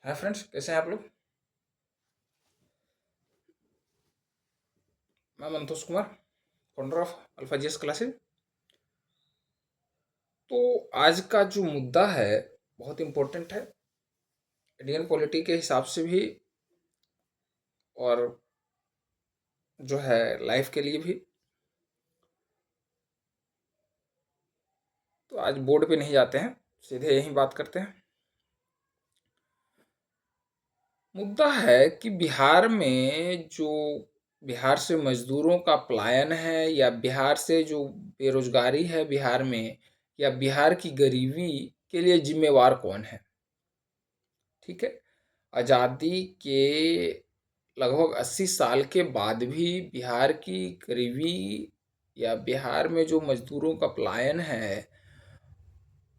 Hi friends, कैसे हैं आप लोग। मैं Mantosh Kumar, founder of alpha GS classes. तो आज का जो मुद्दा है बहुत इम्पोर्टेंट है, इंडियन पॉलिटी के हिसाब से भी और जो है लाइफ के लिए भी। तो आज बोर्ड पे नहीं जाते हैं, सीधे यही बात करते हैं। मुद्दा है कि बिहार से मजदूरों का पलायन है, या बिहार से जो बेरोजगारी है बिहार में, या बिहार की गरीबी के लिए जिम्मेवार कौन है। ठीक है। आज़ादी के लगभग 80 साल के बाद भी बिहार की गरीबी या बिहार में जो मजदूरों का पलायन है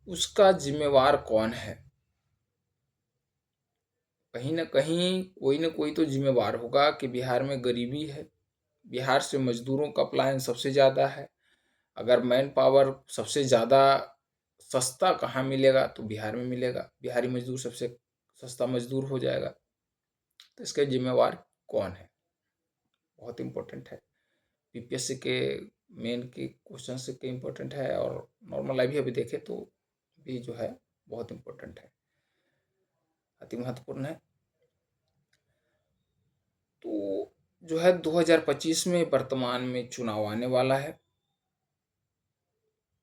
उसका जिम्मेवार कौन है। कहीं ना कहीं कोई ना कोई तो जिम्मेवार होगा कि बिहार में गरीबी है। बिहार से मजदूरों का पलायन सबसे ज़्यादा है। अगर मैन पावर सबसे ज़्यादा सस्ता कहाँ मिलेगा तो बिहार में मिलेगा। बिहारी मजदूर सबसे सस्ता मजदूर हो जाएगा। तो इसके जिम्मेवार कौन है, बहुत इम्पोर्टेंट है। पीपीएससी के मेन के क्वेश्चन से के इम्पोर्टेंट है, और नॉर्मल लाइफ भी अभी देखें तो भी जो है बहुत इम्पोर्टेंट है, अति महत्वपूर्ण है। तो जो है 2025 में वर्तमान में चुनाव आने वाला है।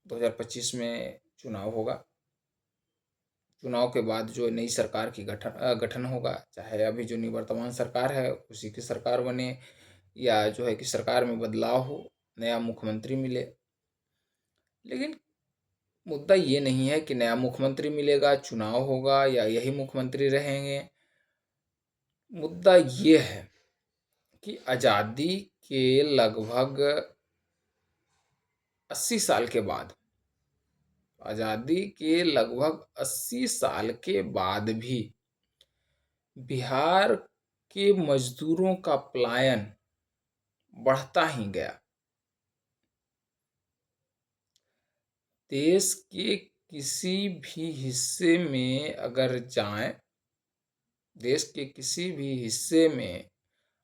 2025 में चुनाव होगा। चुनाव के बाद जो नई सरकार की गठन होगा, चाहे अभी जो निवर्तमान सरकार है उसी की सरकार बने, या जो है कि सरकार में बदलाव हो, नया मुख्यमंत्री मिले। लेकिन मुद्दा ये नहीं है कि नया मुख्यमंत्री मिलेगा, चुनाव होगा या यही मुख्यमंत्री रहेंगे। मुद्दा ये है कि आज़ादी के लगभग 80 साल के बाद, आज़ादी के लगभग 80 साल के बाद भी बिहार के मजदूरों का पलायन बढ़ता ही गया। देश के किसी भी हिस्से में अगर जाएं, देश के किसी भी हिस्से में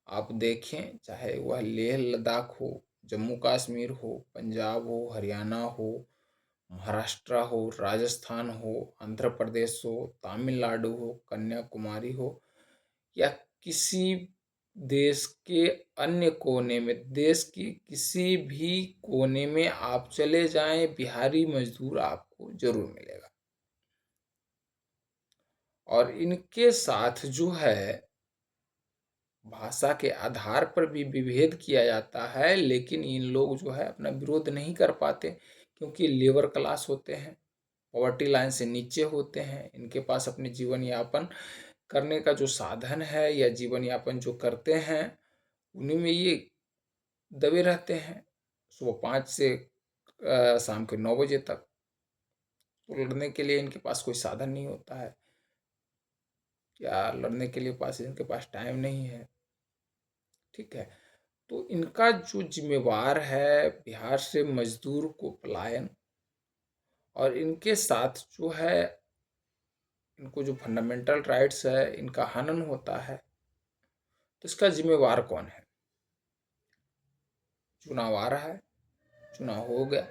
आप देखें, चाहे वह लेह लद्दाख हो, जम्मू कश्मीर हो, पंजाब हो, हरियाणा हो, महाराष्ट्र हो, राजस्थान हो, आंध्र प्रदेश हो, तमिलनाडु हो, कन्याकुमारी हो, या किसी देश के अन्य कोने में, देश के किसी भी कोने में आप चले जाएं, बिहारी मजदूर आपको जरूर मिलेगा। और इनके साथ जो है भाषा के आधार पर भी विभेद किया जाता है, लेकिन इन लोग जो है अपना विरोध नहीं कर पाते, क्योंकि लेबर क्लास होते हैं, पॉवर्टी लाइन से नीचे होते हैं। इनके पास अपने जीवन यापन करने का जो साधन है या जीवन यापन जो करते हैं उन्हीं में ये दबे रहते हैं, सुबह 5 से शाम के 9 बजे तक। तो लड़ने के लिए इनके पास कोई साधन नहीं होता है, या लड़ने के लिए इनके पास टाइम नहीं है। ठीक है। तो इनका जो जिम्मेवार है बिहार से मजदूर को पलायन, और इनके साथ जो है इनको जो फंडामेंटल राइट्स है इनका हनन होता है, तो इसका जिम्मेवार कौन है। चुनाव आ रहा है, चुनाव हो गया,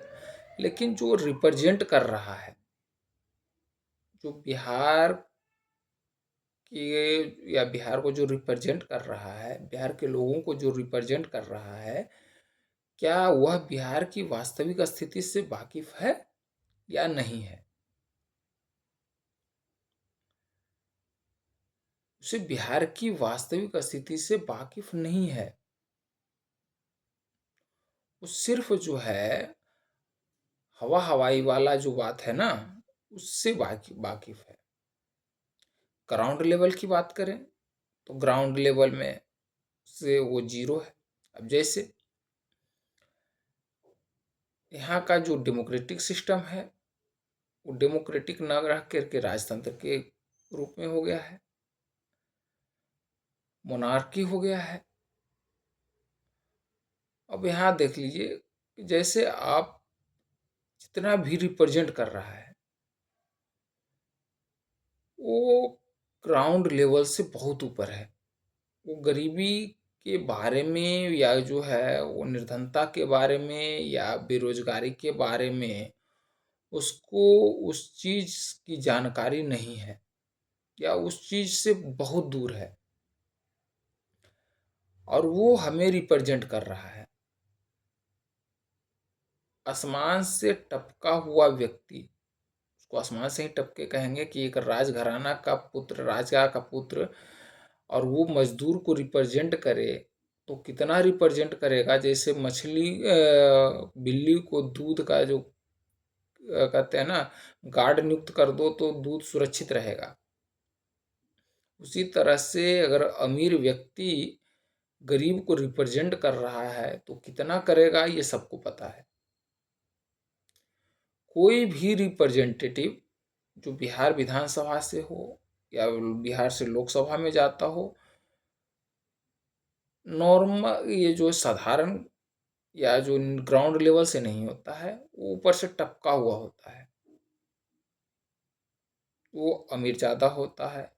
लेकिन जो रिप्रेजेंट कर रहा है, जो बिहार के या बिहार को जो रिप्रेजेंट कर रहा है, बिहार के लोगों को जो रिप्रेजेंट कर रहा है, क्या वह बिहार की वास्तविक स्थिति से वाकिफ है या नहीं है। उसे बिहार की वास्तविक स्थिति से वाकिफ नहीं है। वो सिर्फ जो है हवा हवाई वाला जो बात है ना, उससे वाकिफ है। ग्राउंड लेवल की बात करें तो ग्राउंड लेवल में से वो जीरो है। अब जैसे यहाँ का जो डेमोक्रेटिक सिस्टम है वो डेमोक्रेटिक न रह करके राजतंत्र के रूप में हो गया है, मोनार्की हो गया है। अब यहाँ देख लीजिए कि जैसे आप जितना भी रिप्रेजेंट कर रहा है वो ग्राउंड लेवल से बहुत ऊपर है। वो गरीबी के बारे में या जो है वो निर्धनता के बारे में या बेरोजगारी के बारे में उसको उस चीज़ की जानकारी नहीं है या उस चीज़ से बहुत दूर है और वो हमें रिप्रेजेंट कर रहा है। आसमान से टपका हुआ व्यक्ति, उसको आसमान से ही टपके कहेंगे कि एक राजघराना का पुत्र, राजा का पुत्र, और वो मजदूर को रिप्रेजेंट करे तो कितना रिप्रेजेंट करेगा। जैसे मछली बिल्ली को दूध का जो कहते हैं ना, गार्ड नियुक्त कर दो तो दूध सुरक्षित रहेगा। उसी तरह से अगर अमीर व्यक्ति गरीब को रिप्रेजेंट कर रहा है तो कितना करेगा, ये सबको पता है। कोई भी रिप्रेजेंटेटिव जो बिहार विधानसभा से हो या बिहार से लोकसभा में जाता हो, नॉर्मल ये जो साधारण या जो ग्राउंड लेवल से नहीं होता है, वो ऊपर से टपका हुआ होता है। वो अमीर ज़्यादा होता है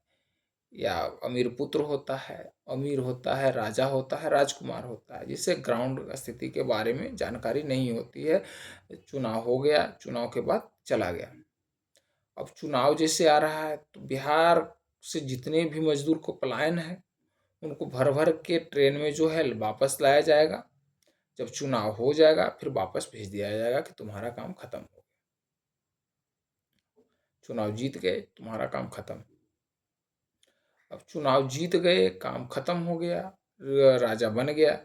या अमीर पुत्र होता है, अमीर होता है, राजा होता है, राजकुमार होता है, जिसे ग्राउंड स्थिति के बारे में जानकारी नहीं होती है। चुनाव हो गया, चुनाव के बाद चला गया। अब चुनाव जैसे आ रहा है तो बिहार से जितने भी मजदूर को पलायन है उनको भर भर के ट्रेन में जो है वापस लाया जाएगा। जब चुनाव हो जाएगा फिर वापस भेज दिया जाएगा कि तुम्हारा काम खत्म हो गया, चुनाव जीत गए, तुम्हारा काम खत्म। अब चुनाव जीत गए, काम खत्म हो गया, राजा बन गया।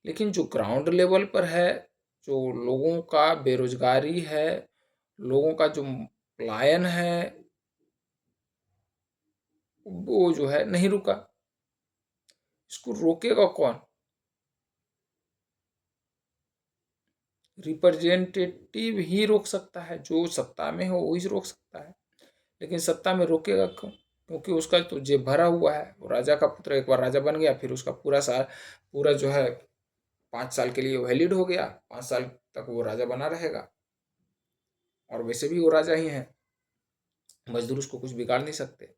लेकिन जो ग्राउंड लेवल पर है, जो लोगों का बेरोजगारी है, लोगों का जो पलायन है, वो जो है नहीं रुका। इसको रोकेगा कौन? रिप्रेजेंटेटिव ही रोक सकता है, जो सत्ता में हो वही रोक सकता है। लेकिन सत्ता में रोकेगा कौन? क्योंकि उसका तो जेब भरा हुआ है। वो राजा का पुत्र एक बार राजा बन गया, फिर उसका पूरा साल, पूरा जो है 5 साल के लिए वैलिड हो गया, 5 साल तक वो राजा बना रहेगा। और वैसे भी वो राजा ही है, मजदूर उसको कुछ बिगाड़ नहीं सकते।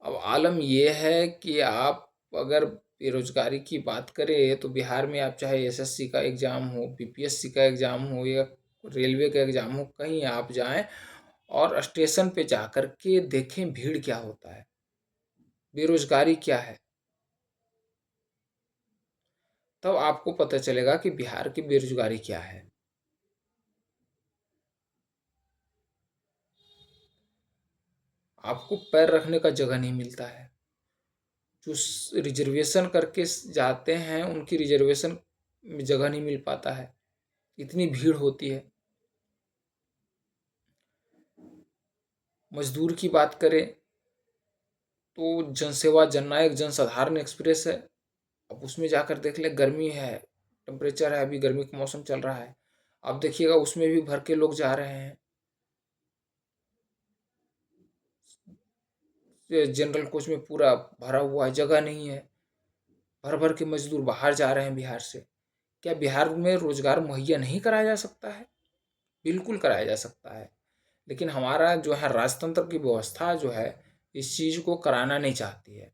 अब आलम यह है कि आप अगर बेरोजगारी की बात करें तो बिहार में आप चाहे एसएससी का एग्ज़ाम हो, बीपीएससी का एग्ज़ाम हो या रेलवे का एग्ज़ाम हो, कहीं आप जाएं और स्टेशन पे जाकर के देखें भीड़ क्या होता है, बेरोजगारी क्या है, तब आपको पता चलेगा कि बिहार की बेरोजगारी क्या है। आपको पैर रखने का जगह नहीं मिलता है। जो रिजर्वेशन करके जाते हैं उनकी रिजर्वेशन में जगह नहीं मिल पाता है, इतनी भीड़ होती है। मजदूर की बात करें तो जनसेवा जननायक जनसाधारण एक्सप्रेस है। अब उसमें जाकर देख ले, गर्मी है, टेम्परेचर है, अभी गर्मी का मौसम चल रहा है, आप देखिएगा उसमें भी भर के लोग जा रहे हैं। जनरल कोच में पूरा भरा हुआ है, जगह नहीं है, भर भर के मजदूर बाहर जा रहे हैं बिहार से। क्या बिहार में रोजगार मुहैया नहीं कराया जा सकता है? बिल्कुल कराया जा सकता है। लेकिन हमारा जो है राजतंत्र की व्यवस्था जो है इस चीज़ को कराना नहीं चाहती है।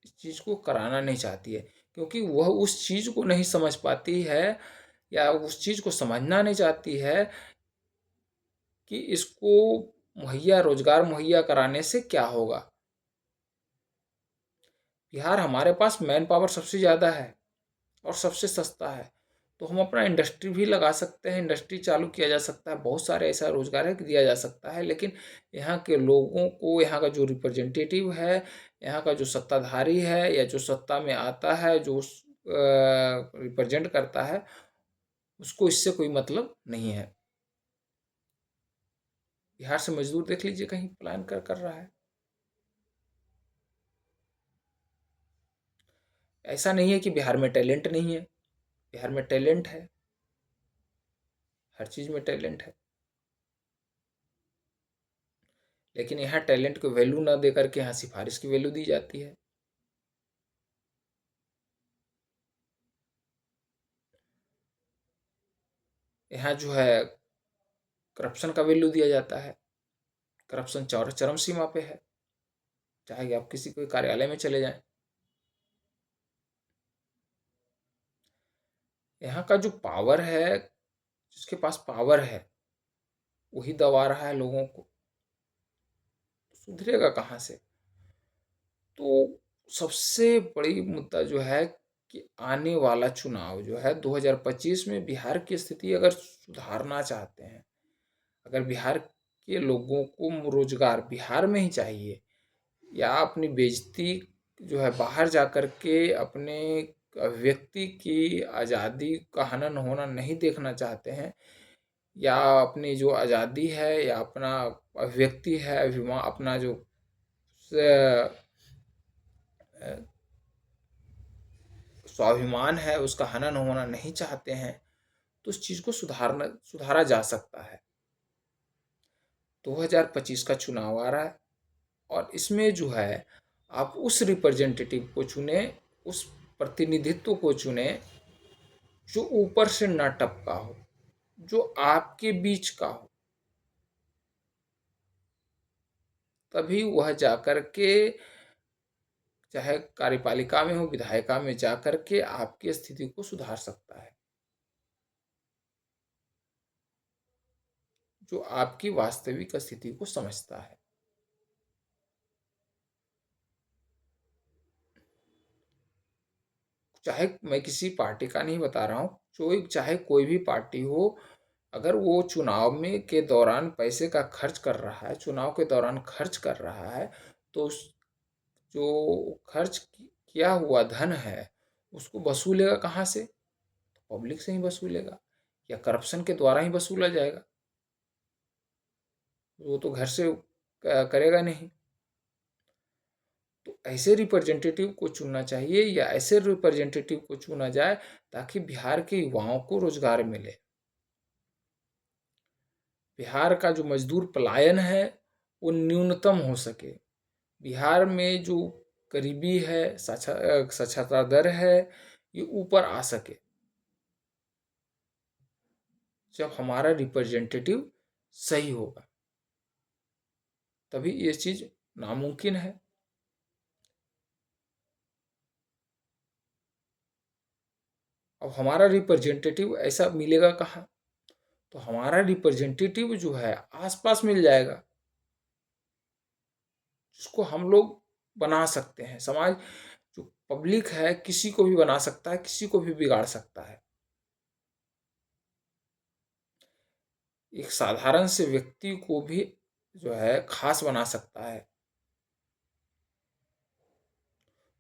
इस चीज़ को कराना नहीं चाहती है क्योंकि वह उस चीज़ को नहीं समझ पाती है या उस चीज़ को समझना नहीं चाहती है कि इसको मुहैया, रोजगार मुहैया कराने से क्या होगा। बिहार हमारे पास मैन पावर सबसे ज़्यादा है और सबसे सस्ता है, तो हम अपना इंडस्ट्री भी लगा सकते हैं, इंडस्ट्री चालू किया जा सकता है, बहुत सारे ऐसा रोजगार है कि दिया जा सकता है। लेकिन यहाँ के लोगों को, यहाँ का जो रिप्रेजेंटेटिव है, यहाँ का जो सत्ताधारी है या जो सत्ता में आता है, जो रिप्रेजेंट करता है, उसको इससे कोई मतलब नहीं है। बिहार से मजदूर देख लीजिए कहीं पलायन कर रहा है। ऐसा नहीं है कि बिहार में टैलेंट नहीं है, बिहार में टैलेंट है, हर चीज़ में टैलेंट है। लेकिन यहाँ टैलेंट को वैल्यू ना दे करके यहाँ सिफारिश की वैल्यू दी जाती है। यहाँ जो है करप्शन का वैल्यू दिया जाता है। करप्शन चरम सीमा पे है, चाहे आप किसी कोई कार्यालय में चले जाएं। यहाँ का जो पावर है, जिसके पास पावर है वही दबा रहा है लोगों को, सुधरेगा कहाँ से? तो सबसे बड़ी मुद्दा जो है कि आने वाला चुनाव जो है 2025 में बिहार की स्थिति अगर सुधारना चाहते हैं, अगर बिहार के लोगों को रोजगार बिहार में ही चाहिए, या अपनी बेइज्जती जो है बाहर जा कर के अपने व्यक्ति की आज़ादी का हनन होना नहीं देखना चाहते हैं, या अपनी जो आज़ादी है या अपना व्यक्ति है, अभिमान, अपना जो स्वाभिमान है उसका हनन होना नहीं चाहते हैं, तो उस चीज़ को सुधारा जा सकता है। 2025 का चुनाव आ रहा है और इसमें जो है आप उस रिप्रेजेंटेटिव को चुने, उस प्रतिनिधित्व को चुने जो ऊपर से न टपका हो, जो आपके बीच का हो, तभी वह जाकर के चाहे कार्यपालिका में हो, विधायिका में जाकर के आपकी स्थिति को सुधार सकता है, जो आपकी वास्तविक स्थिति को समझता है। चाहे मैं किसी पार्टी का नहीं बता रहा हूँ, जो चाहे कोई भी पार्टी हो, अगर वो चुनाव में के दौरान पैसे का खर्च कर रहा है, चुनाव के दौरान खर्च कर रहा है, तो जो खर्च किया हुआ धन है उसको वसूलेगा कहाँ से? तो पब्लिक से ही वसूलेगा, या करप्शन के द्वारा ही वसूला जाएगा। वो तो घर से करेगा नहीं। तो ऐसे रिप्रेजेंटेटिव को चुनना चाहिए, या ऐसे रिप्रेजेंटेटिव को चुना जाए ताकि बिहार के युवाओं को रोजगार मिले। बिहार का जो मजदूर पलायन है वो न्यूनतम हो सके। बिहार में जो गरीबी है, साक्षरता दर है, ये ऊपर आ सके। जब हमारा रिप्रेजेंटेटिव सही होगा तभी ये चीज नामुमकिन है। अब हमारा रिप्रेजेंटेटिव ऐसा मिलेगा कहाँ? तो हमारा रिप्रेजेंटेटिव जो है आसपास मिल जाएगा, जिसको हम लोग बना सकते हैं। समाज जो पब्लिक है किसी को भी बना सकता है, किसी को भी बिगाड़ सकता है। एक साधारण से व्यक्ति को भी जो है खास बना सकता है।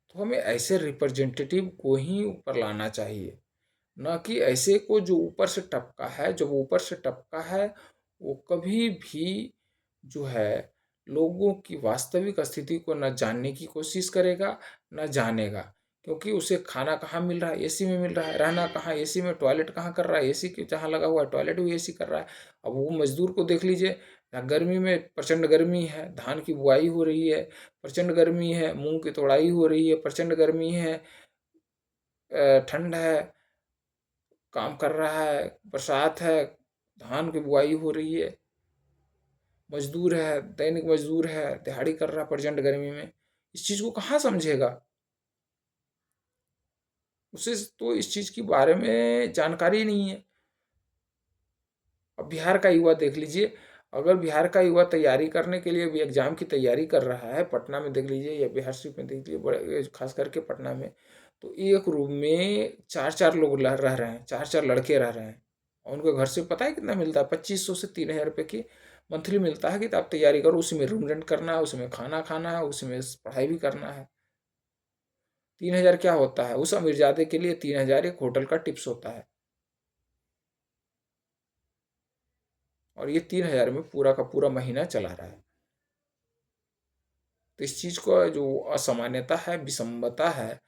तो हमें ऐसे रिप्रेजेंटेटिव को ही ऊपर लाना चाहिए, न कि ऐसे को जो ऊपर से टपका है। जब ऊपर से टपका है वो कभी भी जो है लोगों की वास्तविक स्थिति को न जानने की कोशिश करेगा, न जानेगा। क्योंकि उसे खाना कहाँ मिल रहा है? एसी में मिल रहा है। रहना कहाँ? एसी में। टॉयलेट कहाँ कर रहा है? एसी के जहाँ लगा हुआ है टॉयलेट भी एसी कर रहा है। अब वो मजदूर को देख लीजिए, यहाँ गर्मी में प्रचंड गर्मी है, धान की बुआई हो रही है, प्रचंड गर्मी है, मूंग की तोड़ाई हो रही है, प्रचंड गर्मी है, ठंड है, काम कर रहा है, बरसात है, धान की बुआई हो रही है, मजदूर है, दैनिक मजदूर है, दिहाड़ी कर रहा है प्रचंड गर्मी में। इस चीज को कहाँ समझेगा? उसे तो इस चीज के बारे में जानकारी नहीं है। अब बिहार का युवा देख लीजिए, अगर बिहार का युवा तैयारी करने के लिए भी एग्जाम की तैयारी कर रहा है, पटना में देख लीजिए या बिहार शरीफ में देख लीजिए, बड़े खास करके पटना में, तो एक रूम में चार चार लोग रह रहे हैं, चार चार लड़के रह रहे हैं, और उनको घर से पता है कितना मिलता है? 2500 से 3000 रुपये की मंथली मिलता है कि आप तैयारी करो। उसी में रूम रेंट करना है, उसमें खाना खाना है, उसमें पढ़ाई भी करना है। 3000 क्या होता है? उस अमीरजादे के लिए 3000 एक होटल का टिप्स होता है, और ये 3000 में पूरा का पूरा महीना चला रहा है। तो इस चीज को जो असामान्यता है, विषमता है,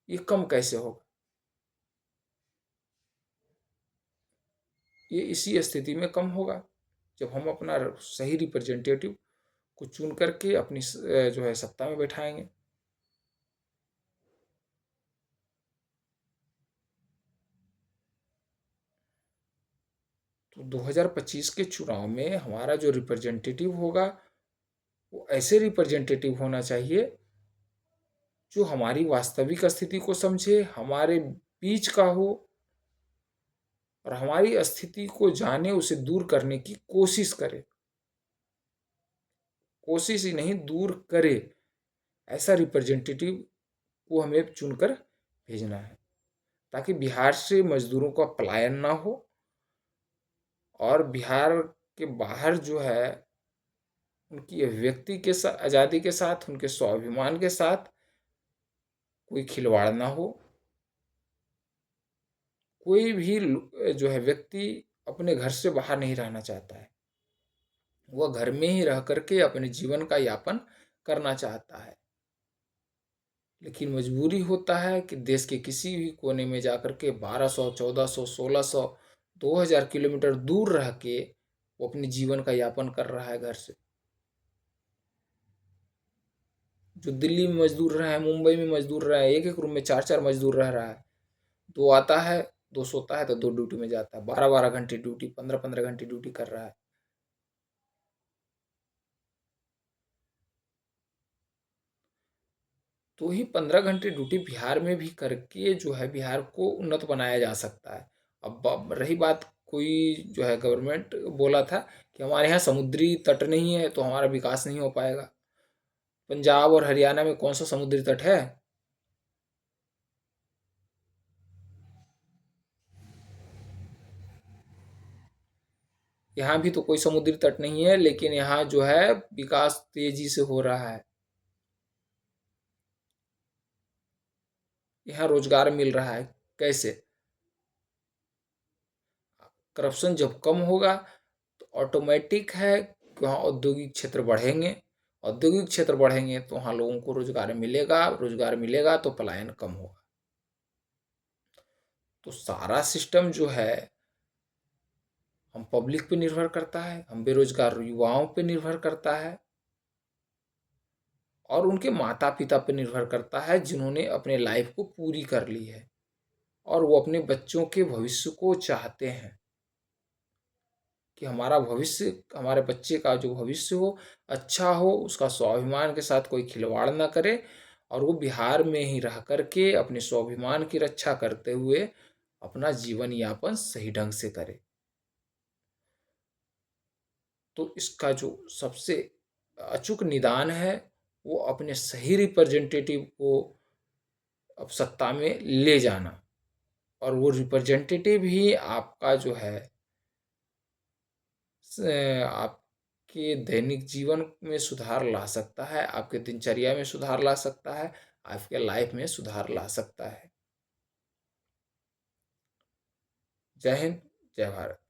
ये कम कैसे होगा? ये इसी स्थिति में कम होगा जब हम अपना सही रिप्रेजेंटेटिव को चुन करके अपनी जो है सत्ता में बैठाएंगे। तो 2025 के चुनाव में हमारा जो रिप्रेजेंटेटिव होगा, वो ऐसे रिप्रेजेंटेटिव होना चाहिए जो हमारी वास्तविक स्थिति को समझे, हमारे बीच का हो और हमारी स्थिति को जाने, उसे दूर करने की कोशिश करे। कोशिश ही नहीं, दूर करे। ऐसा रिप्रेजेंटेटिव को हमें चुनकर भेजना है, ताकि बिहार से मजदूरों का पलायन ना हो और बिहार के बाहर जो है उनकी अभिव्यक्ति के साथ, आज़ादी के साथ, उनके स्वाभिमान के साथ कोई खिलवाड़ ना हो। कोई भी जो है व्यक्ति अपने घर से बाहर नहीं रहना चाहता है, वह घर में ही रह करके अपने जीवन का यापन करना चाहता है। लेकिन मजबूरी होता है कि देश के किसी भी कोने में जाकर के 1200, 1400, 1600, 2000 किलोमीटर दूर रह के वो अपने जीवन का यापन कर रहा है घर से। जो दिल्ली में मजदूर रहा है, मुंबई में मजदूर रहा है, एक एक रूम में चार चार मजदूर रह रहा है। दो आता है, दो सोता है, तो दो ड्यूटी में जाता है। 12-12 घंटे ड्यूटी, 15-15 घंटे ड्यूटी कर रहा है। तो ही 15 घंटे ड्यूटी बिहार में भी करके जो है बिहार को उन्नत बनाया जा सकता है। अब रही बात, कोई जो है गवर्नमेंट बोला था कि हमारे यहाँ समुद्री तट नहीं है तो हमारा विकास नहीं हो पाएगा। पंजाब और हरियाणा में कौन सा समुद्री तट है? यहाँ भी तो कोई समुद्री तट नहीं है, लेकिन यहाँ जो है विकास तेजी से हो रहा है। यहाँ रोजगार मिल रहा है। कैसे? करप्शन जब कम होगा तो ऑटोमेटिक है कि वहाँ औद्योगिक क्षेत्र बढ़ेंगे। औद्योगिक क्षेत्र बढ़ेंगे तो वहाँ लोगों को रोजगार मिलेगा, रोजगार मिलेगा तो पलायन कम होगा। तो सारा सिस्टम जो है हम पब्लिक पे निर्भर करता है, हम बेरोजगार युवाओं पे निर्भर करता है और उनके माता पिता पे निर्भर करता है, जिन्होंने अपने लाइफ को पूरी कर ली है और वो अपने बच्चों के भविष्य को चाहते हैं कि हमारा भविष्य, हमारे बच्चे का जो भविष्य हो अच्छा हो, उसका स्वाभिमान के साथ कोई खिलवाड़ ना करे और वो बिहार में ही रह करके अपने स्वाभिमान की रक्षा करते हुए अपना जीवन यापन सही ढंग से करे। तो इसका जो सबसे अचूक निदान है वो अपने सही रिप्रेजेंटेटिव को अब सत्ता में ले जाना, और वो रिप्रेजेंटेटिव ही आपका जो है आपके दैनिक जीवन में सुधार ला सकता है, आपके दिनचर्या में सुधार ला सकता है, आपके लाइफ में सुधार ला सकता है। जय हिंद, जय भारत।